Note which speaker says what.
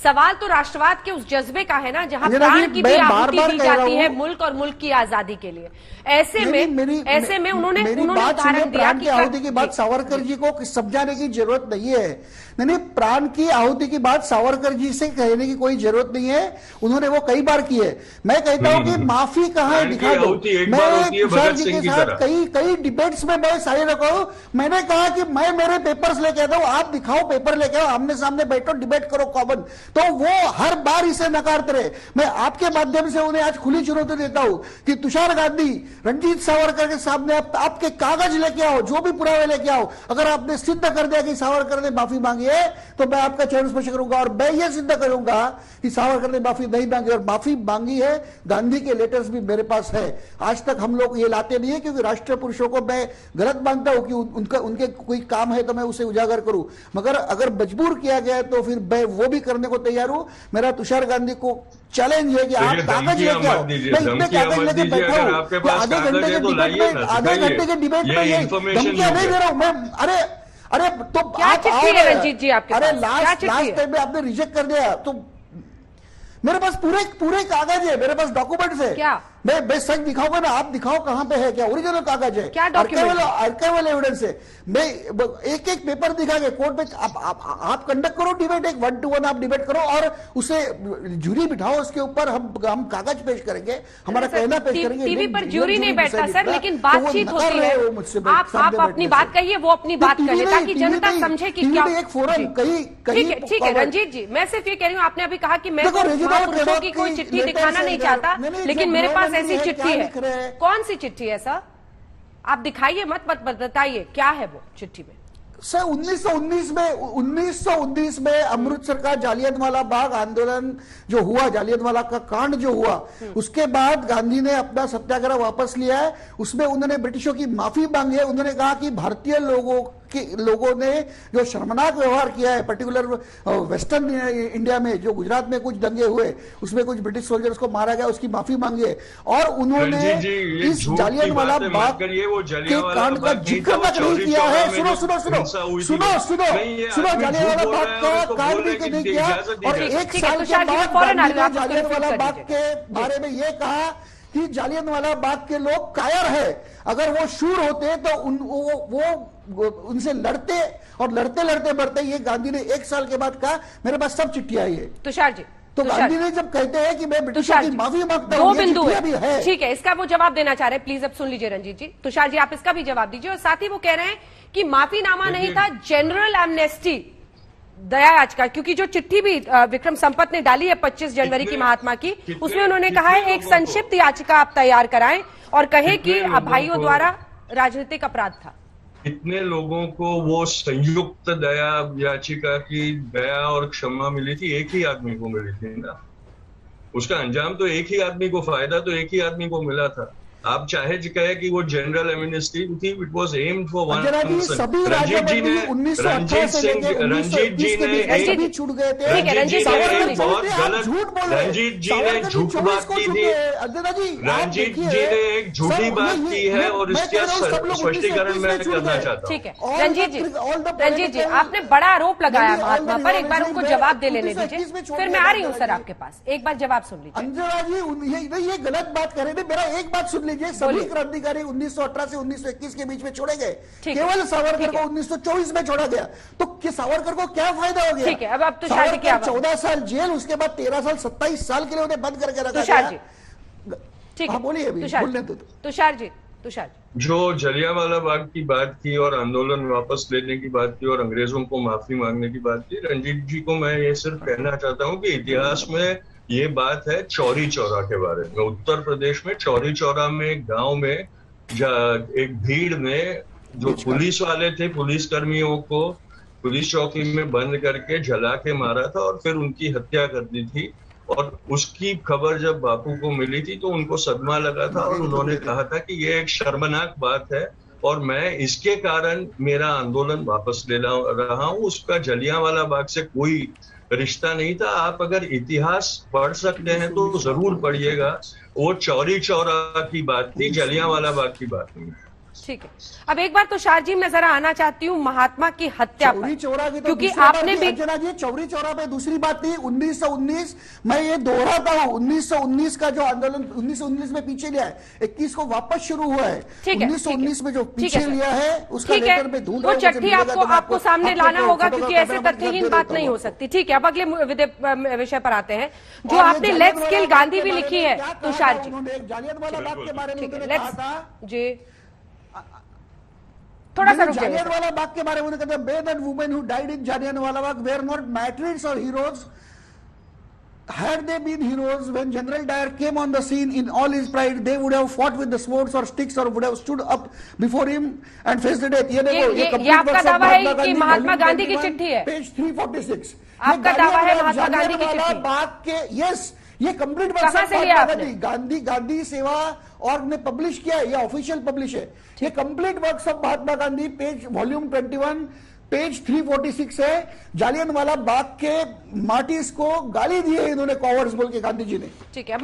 Speaker 1: सवाल तो राष्ट्रवाद के उस जज्बे का है ना, जहां प्राण की भी आहुति दी जाती है मुल्क और मुल्क की आजादी के लिए। ऐसे में उन्होंने उदाहरण दिया कि
Speaker 2: आहुति की बात सावरकर जी को समझाने की जरूरत नहीं है। नहीं, प्राण की आहुति की बात सावरकर जी से कहने की कोई जरूरत नहीं है, उन्होंने वो कई बार की है। मैं कहता हूं कि माफी कहां है दिखा दो। मैं तुषार जी के साथ कई डिबेट्स में मैं सारे रखा हूं। मैंने कहा कि मैं मेरे पेपर्स लेके आता हूं, आप दिखाओ, पेपर लेके आओ, आमने सामने बैठो, डिबेट करो कॉमन। तो वो हर बार इसे नकारते रहे। मैं आपके माध्यम से उन्हें आज खुली चुनौती देता हूं कि तुषार गांधी, रणजीत सावरकर के सामने आपके कागज लेके आओ, जो भी पुरावे लेके आओ। अगर आपने सिद्ध कर दिया कि सावरकर ने माफी मांगी है तो मैं आपका चरण स्पर्श करूंगा और मैं यह सिद्ध करूंगा कि सावरकर ने माफी नहीं मांगी, और माफी मांगी है। गांधी के लेटर्स भी मेरे पास है। आज तक हम लोग ये लाते नहीं है क्योंकि राष्ट्रीय पुरुषों को मैं गलत मानता हूं कि उनके कोई काम है तो मैं उसे उजागर करूं, मगर अगर मजबूर किया गया तो फिर मैं वो भी करने को तैयार हूं। मेरा तुषार गांधी को चैलेंज है कि आप कागज लेके आओ। मैं इतने कागज लेके बैठा हूं कि आधे घंटे के डिबेट में ये धमकियां नहीं दे रहा हूं मैं। अरे तो
Speaker 1: क्या चिट्ठी है रंजीत जी आपके पास?
Speaker 2: अरे लास्ट टाइम में आपने रिजेक्ट कर दिया तो मेरे पास पूरे कागज है, मेरे पास डॉक्यूमेंट्स है।
Speaker 1: क्या
Speaker 2: मैं सच दिखाऊंगा ना, आप दिखाओ कहां पे है, क्या ओरिजिनल कागज है,
Speaker 1: क्या डॉक्यूमेंट,
Speaker 2: आर्काइवल एविडेंस है। मैं एक एक पेपर दिखा के कोर्ट में आप कंडक्ट करो डिबेट, एक 1-to-1 आप डिबेट करो और उसे जूरी बिठाओ, उसके ऊपर हम कागज पेश करेंगे, हमारा कहना पेश करेंगे।
Speaker 1: टीवी पर जूरी नहीं बैठता सर, लेकिन बातचीत होती है। आप अपनी बात कहिए, वो अपनी बात कहे ताकि जनता समझे कि क्या
Speaker 2: एक फोरम कहीं।
Speaker 1: ठीक है रंजीत जी, मैं सिर्फ ये कह रही हूँ, आपने अभी कहा कि मैं पुरुषों की कोई चिट्ठी दिखाना नहीं चाहता, लेकिन मेरे पास ऐसी चिट्ठी है। कौन सी चिट्ठी है सर? आप दिखाइए, मत बताइए क्या है वो चिट्ठी में।
Speaker 2: सर 1919 में अमृतसर का जालियनवाला बाग आंदोलन जो हुआ, जालियनवाला का कांड जो हुआ, उसके बाद गांधी ने अपना सत्याग्रह वापस लिया है। उसमें उन्होंने ब्रिटिशों की माफी मांगी है। उन्होंने कहा कि भारतीय लोगों ने जो शर्मनाक व्यवहार किया है, पर्टिकुलर वेस्टर्न इंडिया में जो गुजरात में कुछ दंगे हुए, उसमें कुछ ब्रिटिश सोल्जर्स को मारा गया, उसकी माफी मांगी है। और उन्होंने इस जालियनवाला बाग के कांड का जिक्र तक नहीं किया है। सुनो जालियनवाला बाग का कांड भी नहीं किया, और एक साल के बाद जालियनवाला बाग के बारे में यह कहा कि जालियनवाला बाग के लोग कायर है। अगर वो शूर होते तो वो उनसे लड़ते, और लड़ते मरते। ये गांधी ने एक साल के बाद कहा। मेरे पास सब चिट्ठियां आई है।
Speaker 1: तुषार जी,
Speaker 2: तो गांधी ने जब कहते हैं कि मैं ब्रिटिशों की माफी मांगता हूं,
Speaker 1: दो बिंदु है, ठीक है, इसका वो जवाब देना चाह रहे हैं। प्लीज अब सुन लीजिए रंजीत जी। तुषार जी, आप इसका भी जवाब दीजिए। और साथ ही वो कह रहे हैं कि माफीनामा नहीं था, जनरल एमनेस्टी दया याचिका, क्योंकि जो चिट्ठी भी विक्रम संपत ने डाली है 25 जनवरी की महात्मा की, उसमें उन्होंने कहा है एक संक्षिप्त याचिका आप तैयार कराएं और कहे कि भाइयों द्वारा राजनीतिक अपराध था।
Speaker 3: कितने लोगों को वो संयुक्त दया याचिका की दया और क्षमा मिली थी? एक ही आदमी को मिली थी ना। उसका अंजाम तो एक ही आदमी को, फायदा तो एक ही आदमी को मिला था। आप चाहे कहे कि वो जनरल एमनेस्टी थी, it was aimed for one person. Ranjit ji ने बहुत गलत, रंजीत जी ने झूठ बात की थी। रंजीत जी ने एक झूठी बात की है और इसका स्पष्टीकरण मैं करना चाहता हूँ।
Speaker 1: ठीक है रंजीत जी, आपने बड़ा आरोप लगाया महात्मा पर, एक बार उनको जवाब दे लेने दीजिए, फिर मैं आ रही हूँ सर आपके पास। एक बार जवाब सुन लीजिए।
Speaker 2: अंजना जी ये गलत बात कर रहे थे, मेरा एक बात सुन लीजिए। सभी क्रांतिकारी 1918 से 1921 के बीच में छोड़े गए, केवल सावरकर को 1924 में छोड़ा गया। तो सावरकर को क्या फायदा हो गया?
Speaker 1: ठीक है, अब तुषार जी,
Speaker 2: 14 साल जेल, उसके बाद 13 साल 27 साल के लिए उन्हें बंद करके रखा
Speaker 1: तुषार जी, ठीक है,
Speaker 2: बोलिए
Speaker 1: तुषार जी।
Speaker 3: जो जलियांवाला बाग की बात की और आंदोलन वापस लेने की बात की और अंग्रेजों को माफी मांगने की बात की, रंजीत जी को मैं ये सिर्फ कहना चाहता हूँ कि इतिहास में ये बात है चौरी चौरा के बारे में। उत्तर प्रदेश में चौरी चौरा में एक गांव में एक भीड़ में जो पुलिस वाले थे, पुलिस कर्मियों को पुलिस चौकी में बंद करके जला के मारा था और फिर उनकी हत्या कर दी थी। और उसकी खबर जब बापू को मिली थी तो उनको सदमा लगा था और उन्होंने कहा था कि ये एक शर्मनाक बात है और मैं इसके कारण मेरा आंदोलन वापस ले रहा हूँ। उसका जलियांवाला बाग से कोई रिश्ता नहीं था। आप अगर इतिहास पढ़ सकते हैं तो जरूर पढ़िएगा। वो चौरी चौरा की बात थी, जलियांवाला बाग की बात नहीं।
Speaker 1: ठीक है, अब एक बार तुषार जी मैं जरा आना चाहती हूँ महात्मा की हत्या पर,
Speaker 2: चौरी चौरा की तो
Speaker 1: क्योंकि
Speaker 2: दूसरी बात
Speaker 1: आपने
Speaker 2: थी,
Speaker 1: भी
Speaker 2: अंजना जी चौरी चौरा पे दूसरी बात थी 1919। मैं ये दोहराता हूँ 1919 का जो आंदोलन 1919 में पीछे लिया है 21 को वापस शुरू हुआ है।
Speaker 1: ठीक है,
Speaker 2: 1919 में जो
Speaker 1: ठीक है,
Speaker 2: पीछे
Speaker 1: सर।
Speaker 2: लिया है उसका
Speaker 1: ठीक है,
Speaker 2: लेटर में ढूंढ
Speaker 1: वो
Speaker 2: रहा हूं, मुझे
Speaker 1: चिट्ठी
Speaker 2: मिलेगा तो मैं
Speaker 1: आपको सामने लाना होगा, क्योंकि ऐसे
Speaker 2: कैमरा
Speaker 1: तथ्यहीन
Speaker 2: दे
Speaker 1: बात
Speaker 2: देता
Speaker 1: नहीं
Speaker 2: हूं
Speaker 1: हो सकती। ठीक है, अब अगले विषय पर आते हैं, जो
Speaker 2: और ये
Speaker 1: आपने लेट्स
Speaker 2: जालियनवाला
Speaker 1: किल
Speaker 2: बाग
Speaker 1: गांधी
Speaker 2: के
Speaker 1: भी
Speaker 2: बारे
Speaker 1: लिखी
Speaker 2: में
Speaker 1: है
Speaker 2: क्या कहा
Speaker 1: तुषार
Speaker 2: था
Speaker 1: जी।
Speaker 2: उन्होंने? एक जालियनवाला बाग के बारे में
Speaker 1: ठीक है,
Speaker 2: उन्होंने कहा
Speaker 1: लेट्स
Speaker 2: था
Speaker 1: जी थोड़ा सा रुक जाइए।
Speaker 2: जालियनवाला बाग के बारे में उन्होंने कहा men and women who died in Jallianwala Bagh were not martyrs or heroes. Had they been heroes, when General Dyer came on the scene in all his pride, they would have fought with the swords or sticks or would have stood up before him and faced the death. ये देखो, ये complete
Speaker 1: आपका
Speaker 2: works of
Speaker 1: दावा है
Speaker 2: महात्मा
Speaker 1: कि
Speaker 2: गांधी,
Speaker 1: महात्मा
Speaker 2: volume
Speaker 1: Gandhi की
Speaker 2: 21,
Speaker 1: चिट्ठी है?
Speaker 2: पेज 346।
Speaker 1: आपका दावा है महात्मा गांधी की
Speaker 2: जालियनवाला
Speaker 1: चिट्ठी?
Speaker 2: बाग के यस, ये कंप्लीट
Speaker 1: कहां से लिया आपने?
Speaker 2: गांधी सेवा और ने पब्लिश किया है, ये ऑफिशियल पब्लिश है। ये complete works of Mahatma Gandhi page volume 21 page 346 है। जालियनवाला बाग के मार्टिर्स को गाली दी है इन्होंने कॉवर्ड्स बोल के गांधी जी ने।
Speaker 1: ठीक है।